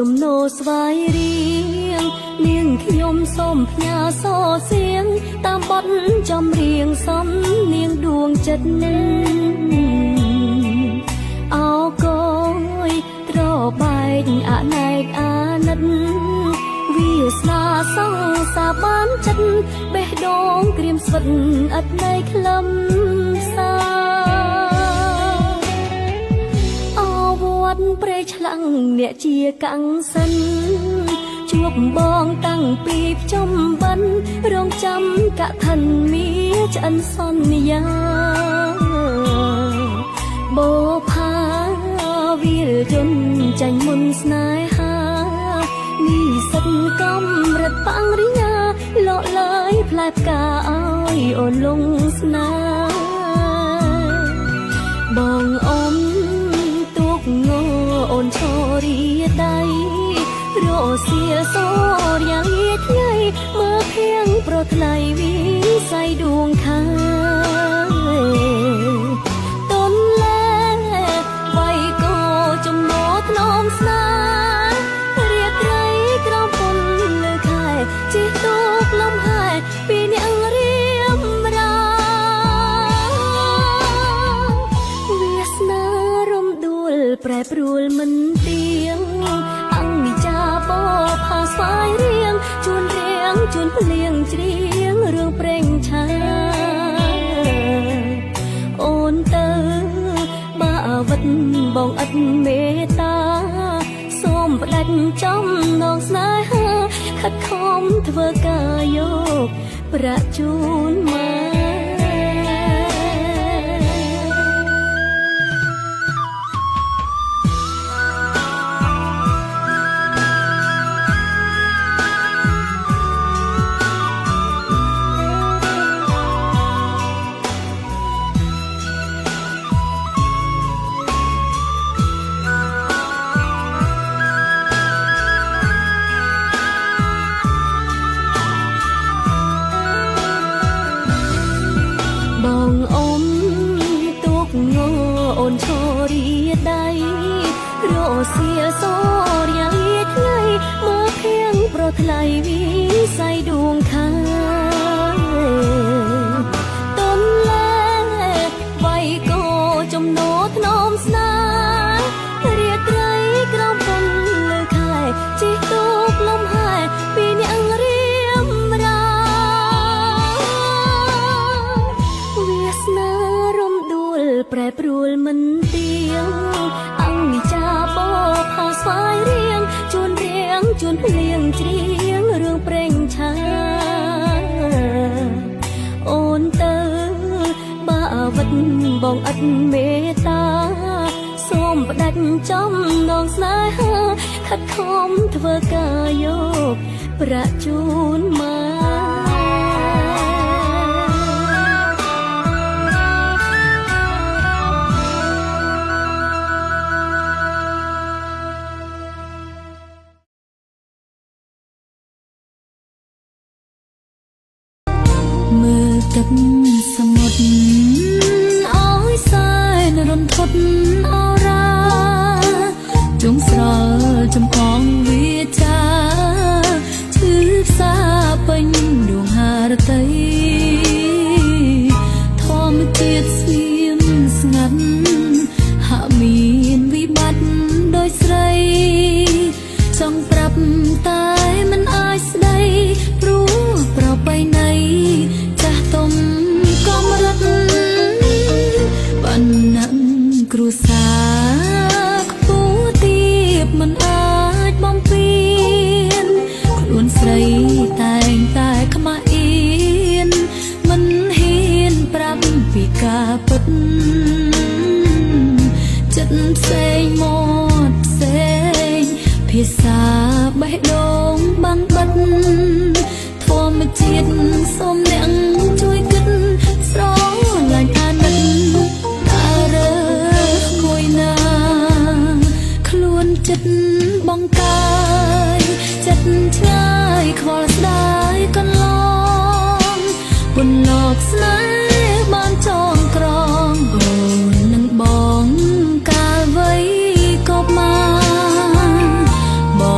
ជំនោស្វាយរៀងនាងខ្ញុំសូមផ្ញើសរសៀងតាមបទចម្រៀងសំនាងដួងចិត្តអោកយត្របែកអណែកអាណិតវាស្នាសងសាបានចិត្តបេះដូងក្រៀមស្វិតឥតនៃក្លឹមសាព្រៃឆ្លាំងអ្នកជាកាំងសិនជួបបងតាំងពីភ្ចំបិណ្ឌរងចាំកឋិនមាឆ្អិនសន្យាបោផាវិលយន្តចាញ់មុនស្នេហានិស្សិតកំរិតបរិញ្ញាលោកឡើយផ្លែផ្កាឲ្យអូនលងស្នេហ៍បងអូនអូនឈរីដៃរសៀលសូរយ៉ាងញាថ្ងៃមើលភៀងប្រថ្លៃវិស័យដួងខាតនលែវាយកោចំណោថ្នមស្នារាត្រីក្រំពុនលើខែជីទូកលំហែពីអ្នករៀមរាវាសនារំដួលប្រែប្រួលមិនទៀងអង្គចាបោផាស្វាយរៀងជួនរៀងជួនភ្លៀងច្រៀងរឿងប្រេងឆាអូនទៅបាវិតបងឥតមេត្តាសូមផ្ដាច់ចំណងស្នេហាខិតខំធ្វើការយកប្រាក់ជូនមកអូនឈរីដៃរសៀលសូរយ៉ាងញាថ្ងៃមើលភៀងប្រថ្លៃវិស័យដួងខាតនលែវាយកោចំណោថ្នមស្នារាត្រីក្រំពុនលើខែជីទូកលំហែពីអ្នករៀមរាវាសនារំដួលប្រែប្រួលមិនទៀងអង្គចាបោផាស្វាយរៀងជួនរៀងជួនភ្លៀងច្រៀងរឿងប្រេងឆាអូនទៅបាវិតបងឥតមេត្តាសូមផ្ដាច់ចំណងស្នេហាខិតខំធ្វើការយកប្រាក់ជូនមកទឹកសមុទ្រអើយសែនរន្ធត់អរាជុំស្រលចំអងវាចាឈឺផ្សាពេញដួងហារតីធម្មជាតិស្ងៀមស្ងាត់ហាក់មានវិបត្តិដោយស្រីចង់ប្រាប់តែមិនអាចស្ដីព្រោះប្របីណីទុំកំរិតបានណាំគ្រួសារខ្ពស់ទាបមិនអាចបំពេញខ្លួនស្រីតែងតែខ្មាស់អៀនមិនហ៊ានប្រាប់ពីការពិតចិត្តផ្សេងមកផ្សេងភាសាបេះដូងបានបិទធម្មជាតិសូមអ្នកជួយគិតស្រឡាញ់អាណិតតារើមួយណាខ្លួនចិត្តបងកាយចិត្តឆ្ងាយខ្វល់ស្ដាយកន្លងពន្លកស្នេហ៍បានចងក្រងអូននឹងបងកាលវ័យក៏មកបង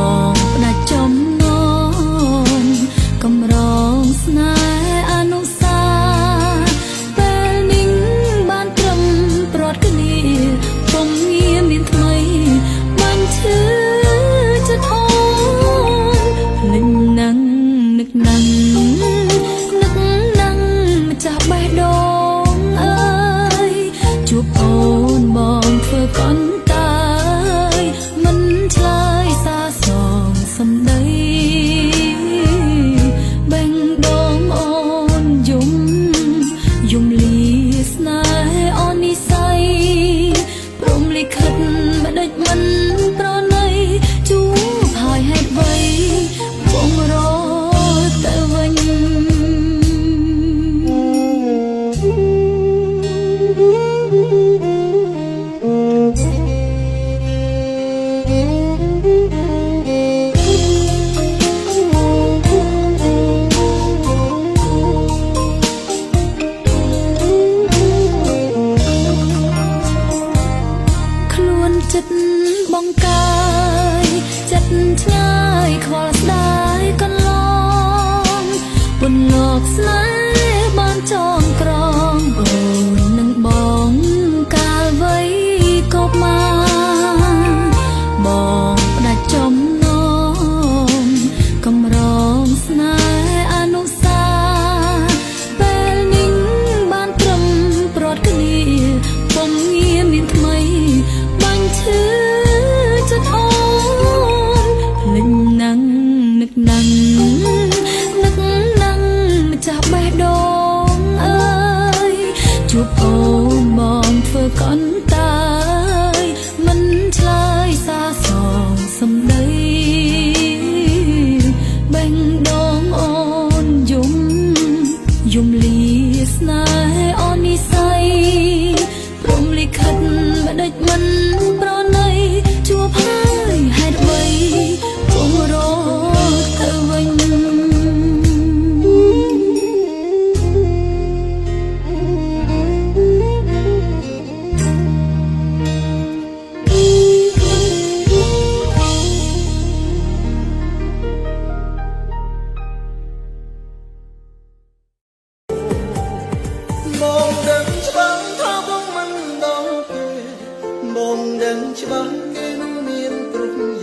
ួនចិត្តបងកាយចិត្តឆ្ងាយខ្វល់ស្ដាយកន្លងពន្លកស្នេហ៍បានចងក្រងអូននឹងបងកាលវ័យកុមារបងផ្ដាច់ចំណងកំរងស្នេហ៍អនុសាពេលនេះបានត្រឹមប្រត់គ្នាពុំងាមានថ្មីបាញ់ឈឺចិត្តអូនភ្លេចណាំងនឹកណាំងនឹកណាំងម្ចាស់បេះដូងអើយជួបអូនបងធ្វើកន្តើយមិនឆ្លើយសារសងសំដីបេះដូងអូនយំលីស្នេហ៍អូននិស័យព្រមលិខិតមិនដេចមិនប្រណីជួបហើយហេតុអ្វីគង់រកទៅវិញបងដឹងច្បាស់ថាបងមិនដល់គេបងដឹងច្បាស់គេនោះមានគ្រប់